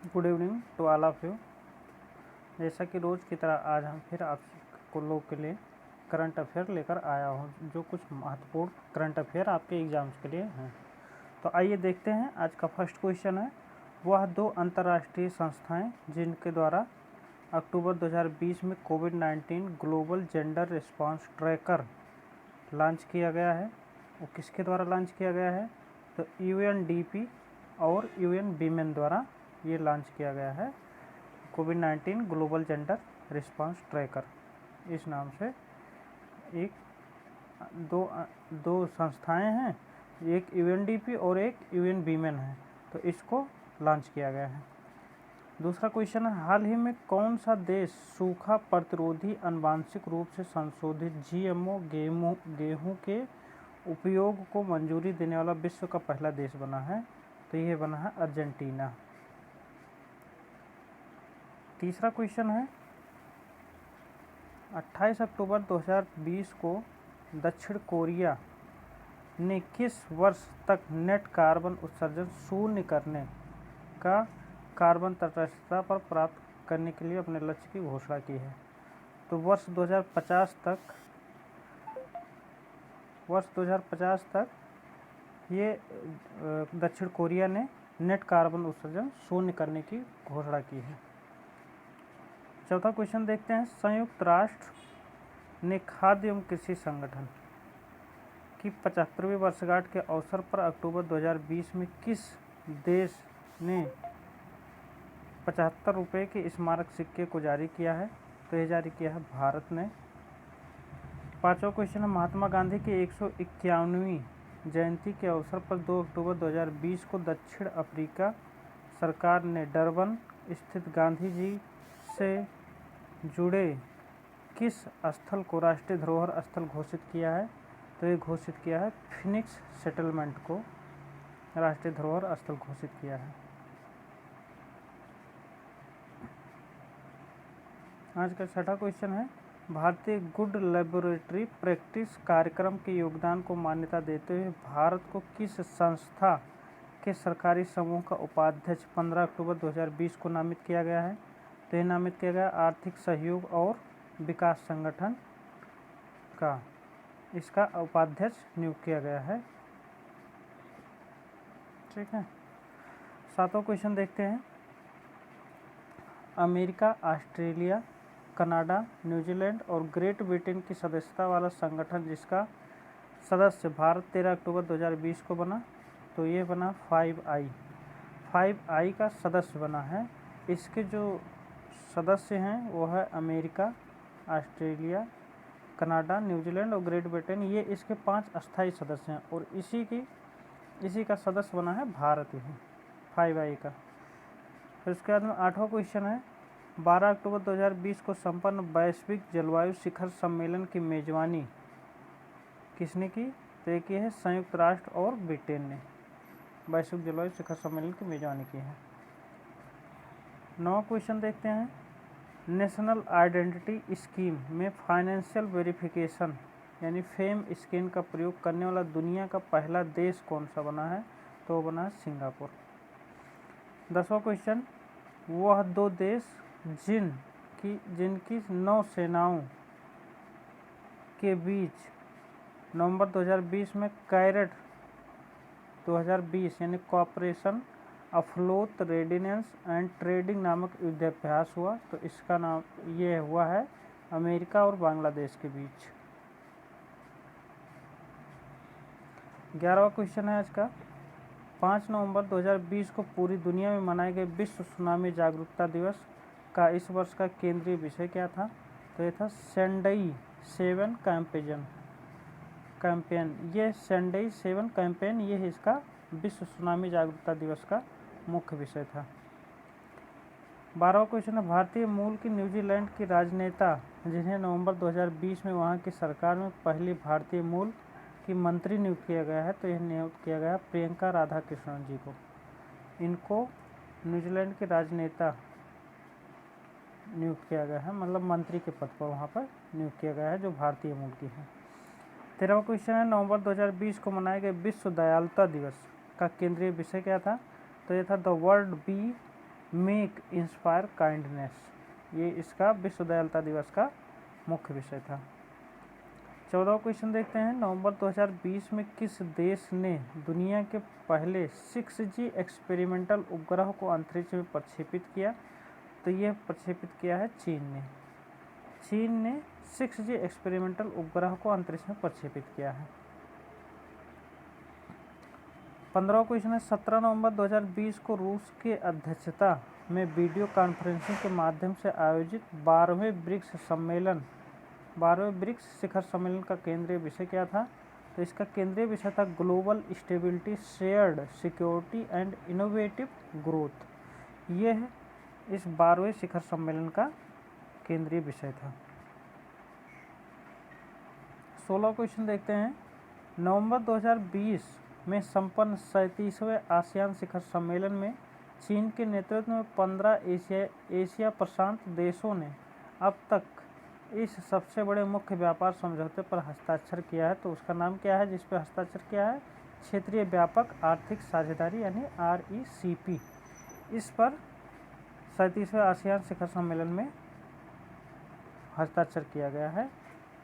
Good evening to all of you. जैसा कि रोज़ की तरह आज हम फिर आप लोगों के लिए करंट अफेयर लेकर आया हूँ, जो कुछ महत्वपूर्ण करंट अफेयर आपके एग्ज़ाम्स के लिए हैं। तो आइए देखते हैं। आज का फर्स्ट क्वेश्चन है, वह दो अंतर्राष्ट्रीय संस्थाएं जिनके द्वारा अक्टूबर 2020 में कोविड-19 global gender response tracker launch किया गया है, वो किसके द्वारा लॉन्च किया गया है? तो यूएनडीपी और यूएन वीमेन द्वारा ये लॉन्च किया गया है। कोविड-19 ग्लोबल जेंडर रिस्पांस ट्रैकर इस नाम से एक दो संस्थाएं हैं, एक यूएनडीपी और एक यूएन वीमेन है, तो इसको लॉन्च किया गया है। दूसरा क्वेश्चन है, हाल ही में कौन सा देश सूखा प्रतिरोधी आनुवांशिक रूप से संशोधित जीएमओ गेहूं के उपयोग को मंजूरी देने वाला विश्व का पहला देश बना है? तो यह बना है अर्जेंटीना। तीसरा क्वेश्चन है, 28 अक्टूबर 2020 को दक्षिण कोरिया ने किस वर्ष तक नेट कार्बन उत्सर्जन शून्य करने का कार्बन तटस्थता पर प्राप्त करने के लिए अपने लक्ष्य की घोषणा की है? तो वर्ष 2050 तक ये दक्षिण कोरिया ने नेट कार्बन उत्सर्जन शून्य करने की घोषणा की है। चौथा क्वेश्चन देखते हैं, संयुक्त राष्ट्र ने खाद्य एवं कृषि संगठन की 75वीं वर्षगांठ के अवसर पर अक्टूबर 2020 में किस देश ने 75 रुपये के स्मारक सिक्के को जारी किया है? तो यह जारी किया है भारत ने। पांचवा क्वेश्चन है, महात्मा गांधी की 151वीं जयंती के अवसर पर 2 अक्टूबर 2020 को दक्षिण अफ्रीका सरकार ने डरबन स्थित गांधी जी से जुड़े किस स्थल को राष्ट्रीय धरोहर स्थल घोषित किया है? तो ये घोषित किया है फिनिक्स सेटलमेंट को राष्ट्रीय धरोहर स्थल घोषित किया है। आज का छठा क्वेश्चन है, भारतीय गुड लेबोरेटरी प्रैक्टिस कार्यक्रम के योगदान को मान्यता देते हुए भारत को किस संस्था के सरकारी समूह का उपाध्यक्ष 15 अक्टूबर 2020 को नामित किया गया है? तो यह नामित किया गया आर्थिक सहयोग और विकास संगठन का, इसका उपाध्यक्ष नियुक्त किया गया है। ठीक है। सातवां क्वेश्चन देखते हैं, अमेरिका, ऑस्ट्रेलिया, कनाडा, न्यूजीलैंड और ग्रेट ब्रिटेन की सदस्यता वाला संगठन जिसका सदस्य भारत 13 अक्टूबर 2020 को बना, तो ये बना 5I का सदस्य बना है। इसके जो सदस्य हैं वो है अमेरिका, ऑस्ट्रेलिया, कनाडा, न्यूजीलैंड और ग्रेट ब्रिटेन, ये इसके 5 अस्थायी सदस्य हैं और इसी का सदस्य बना है भारत ही 5I का। फिर उसके बाद में आठवां क्वेश्चन है, 12 अक्टूबर 2020 को संपन्न वैश्विक जलवायु शिखर सम्मेलन की मेजबानी किसने की? तो एक है संयुक्त राष्ट्र और ब्रिटेन ने वैश्विक जलवायु शिखर सम्मेलन की मेजबानी की है। 9वां क्वेश्चन देखते हैं, नेशनल आइडेंटिटी स्कीम में फाइनेंशियल वेरिफिकेशन यानी फेम स्कैन का प्रयोग करने वाला दुनिया का पहला देश कौन सा बना है? तो बना है सिंगापुर। 10वां क्वेश्चन, वह दो देश जिनकी नौसेनाओं के बीच नवंबर 2020 में कैरेट 2020 यानी cooperation afloat readiness and training नामक युद्धाभ्यास हुआ, तो इसका नाम ये हुआ है अमेरिका और बांग्लादेश के बीच। 11वां क्वेश्चन है आज का, 5 नवंबर 2020 को पूरी दुनिया में मनाए गए विश्व सुनामी जागरूकता दिवस का इस वर्ष का केंद्रीय विषय क्या था? तो ये था सेंडई 7 कैंपेन। ये सेंडई 7 कैंपेन ये इसका विश्व सुनामी जागरूकता दिवस का मुख्य विषय था। 12वां क्वेश्चन है, भारतीय मूल की न्यूजीलैंड की राजनेता जिन्हें नवंबर 2020 में वहां की सरकार में पहली भारतीय मूल की मंत्री नियुक्त किया गया है, तो यह नियुक्त किया गया प्रियंका राधाकृष्णन जी को। इनको न्यूजीलैंड के राजनेता नियुक्त किया गया है, मतलब मंत्री के पद पर वहाँ पर नियुक्त किया गया है जो भारतीय मूल की है। 13वां क्वेश्चन है, नवंबर 2020 को मनाए गए विश्व दयालुता दिवस का केंद्रीय विषय क्या था? तो यह था the world be make inspire kindness, ये इसका विश्व दयालुता दिवस का मुख्य विषय था। 14वां क्वेश्चन देखते हैं, नवंबर 2020 में किस देश ने दुनिया के पहले 6G एक्सपेरिमेंटल उपग्रह को अंतरिक्ष में प्रक्षेपित किया? तो यह प्रक्षेपित किया है चीन ने। चीन ने 6G एक्सपेरिमेंटल उपग्रह को अंतरिक्ष में प्रक्षेपित किया है। 15वां क्वेश्चन है, 17 नवंबर 2020 को रूस के अध्यक्षता में वीडियो कॉन्फ्रेंसिंग के माध्यम से आयोजित 12वें ब्रिक्स शिखर सम्मेलन का केंद्रीय विषय क्या था? तो इसका केंद्रीय विषय था global stability, shared security and innovative growth. यह इस 12वें शिखर सम्मेलन का केंद्रीय विषय था। 16वां क्वेश्चन देखते हैं, नवंबर 2020 में संपन्न 37वें आसियान शिखर सम्मेलन में चीन के नेतृत्व में 15 एशिया प्रशांत देशों ने अब तक इस सबसे बड़े मुख्य व्यापार समझौते पर हस्ताक्षर किया है। तो उसका नाम क्या है जिस पर हस्ताक्षर किया है? क्षेत्रीय व्यापक आर्थिक साझेदारी यानी RCEP। इस पर 37वें आसियान शिखर सम्मेलन में हस्ताक्षर किया गया है।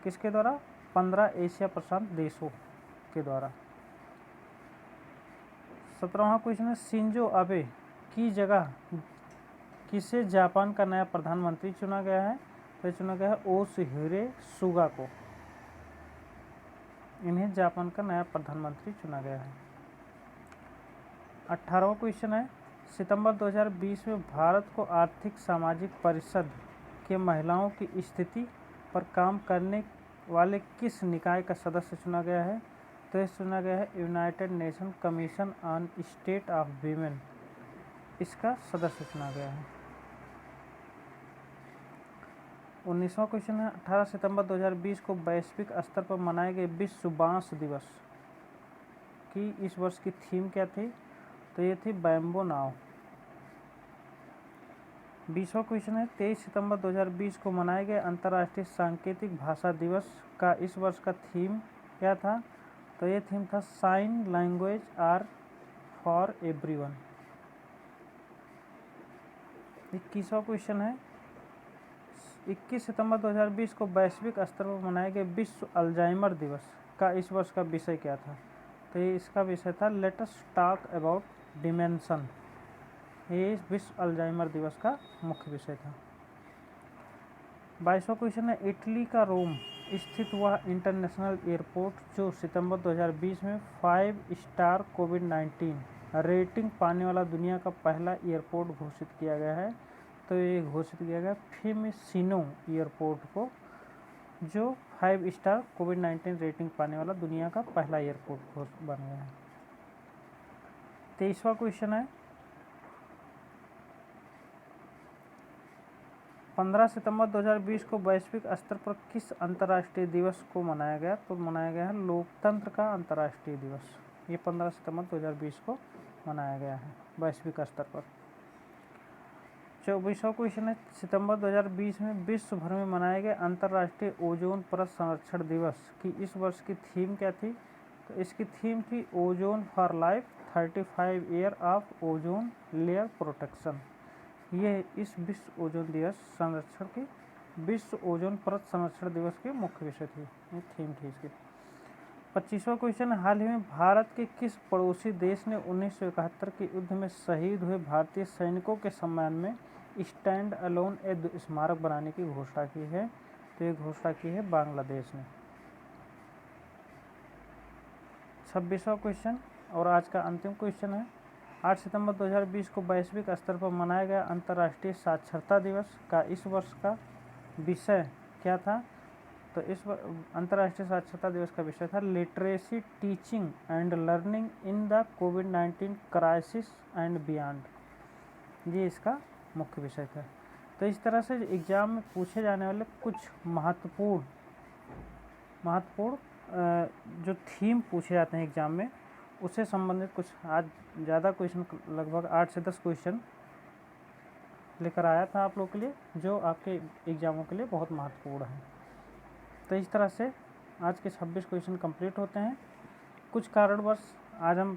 किसके द्वारा? 15 एशिया प्रशांत देशों के द्वारा। 17वां क्वेश्चन है, शिंजो आबे की जगह किसे जापान का नया प्रधानमंत्री चुना गया है? तो चुना गया है योशिहिरे सुगा को। इन्हें जापान का नया प्रधानमंत्री चुना गया है। 18वां क्वेश्चन है, सितंबर 2020 में भारत को आर्थिक सामाजिक परिषद के महिलाओं की स्थिति पर काम करने वाले किस निकाय का सदस्य चुना गया है? तो यह चुना गया है United nation commission on state of women, इसका सदस्य चुना गया है। 19वां क्वेश्चन है, 18 सितंबर 2020 को वैश्विक स्तर पर मनाए गए विश्व बांस दिवस की इस वर्ष की थीम क्या थी? तो ये थी बैम्बो नाव। 20वां क्वेश्चन है, 23 सितंबर 2020 को मनाए गए अंतर्राष्ट्रीय सांकेतिक भाषा दिवस का इस वर्ष का थीम क्या था? तो ये थीम था sign language are for everyone. 21वां क्वेश्चन है, 21 सितंबर 2020 को वैश्विक स्तर पर मनाए गए विश्व अल्जाइमर दिवस का इस वर्ष का विषय क्या था? तो ये इसका विषय था let us talk about dimension. ये विश्व अल्जाइमर दिवस का मुख्य विषय था। 22वां क्वेश्चन है, इटली का रोम स्थित वह इंटरनेशनल एयरपोर्ट जो सितंबर 2020 में 5 स्टार कोविड-19 रेटिंग पाने वाला दुनिया का पहला एयरपोर्ट घोषित किया गया है। तो ये घोषित किया गया फिमिसिनो एयरपोर्ट को, जो 5 स्टार कोविड-19 रेटिंग पाने वाला दुनिया का पहला एयरपोर्ट बन गया है। 23वां क्वेश्चन है, 15 सितंबर 2020 को वैश्विक स्तर पर किस अंतर्राष्ट्रीय दिवस को मनाया गया? तो मनाया गया है लोकतंत्र का अंतर्राष्ट्रीय दिवस। ये 15 सितंबर 2020 को मनाया गया है वैश्विक स्तर पर। 24वां क्वेश्चन है, सितंबर 2020 में विश्व भर में मनाए गए अंतर्राष्ट्रीय ओजोन परत संरक्षण दिवस की इस वर्ष की थीम क्या थी? तो इसकी थीम थी ozone for life 35 year of ozone layer protection. ये इस विश्व ओजोन परत संरक्षण दिवस के मुख्य विषय थी, ये थीम थी इसकी। 25वां क्वेश्चन, हाल ही में भारत के किस पड़ोसी देश ने 1971 के युद्ध में शहीद हुए भारतीय सैनिकों के सम्मान में स्टैंड अलोन युद्ध स्मारक बनाने की घोषणा की है? तो ये घोषणा की है बांग्लादेश ने। 26वां क्वेश्चन और आज का अंतिम क्वेश्चन है, 8 सितंबर 2020 को वैश्विक स्तर पर मनाया गया अंतर्राष्ट्रीय साक्षरता दिवस का इस वर्ष का विषय क्या था? तो इस अंतर्राष्ट्रीय साक्षरता दिवस का विषय था literacy teaching and learning in the covid crisis and beyond. ये इसका मुख्य विषय था। तो इस तरह से एग्ज़ाम में पूछे जाने वाले कुछ महत्वपूर्ण जो थीम पूछे जाते हैं एग्ज़ाम में, उससे संबंधित कुछ आज ज़्यादा क्वेश्चन, लगभग 8 से 10 क्वेश्चन लेकर आया था आप लोग के लिए, जो आपके एग्ज़ामों के लिए बहुत महत्वपूर्ण है। तो इस तरह से आज के 26 क्वेश्चन कंप्लीट होते हैं। कुछ कारणवश आज हम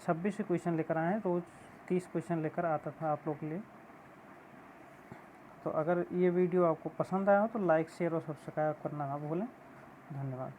26 क्वेश्चन लेकर आए हैं, रोज़ 30 क्वेश्चन लेकर आता था आप लोग के लिए। तो अगर ये वीडियो आपको पसंद आया हो तो लाइक शेयर और सब्सक्राइब करना ना भूलें। धन्यवाद।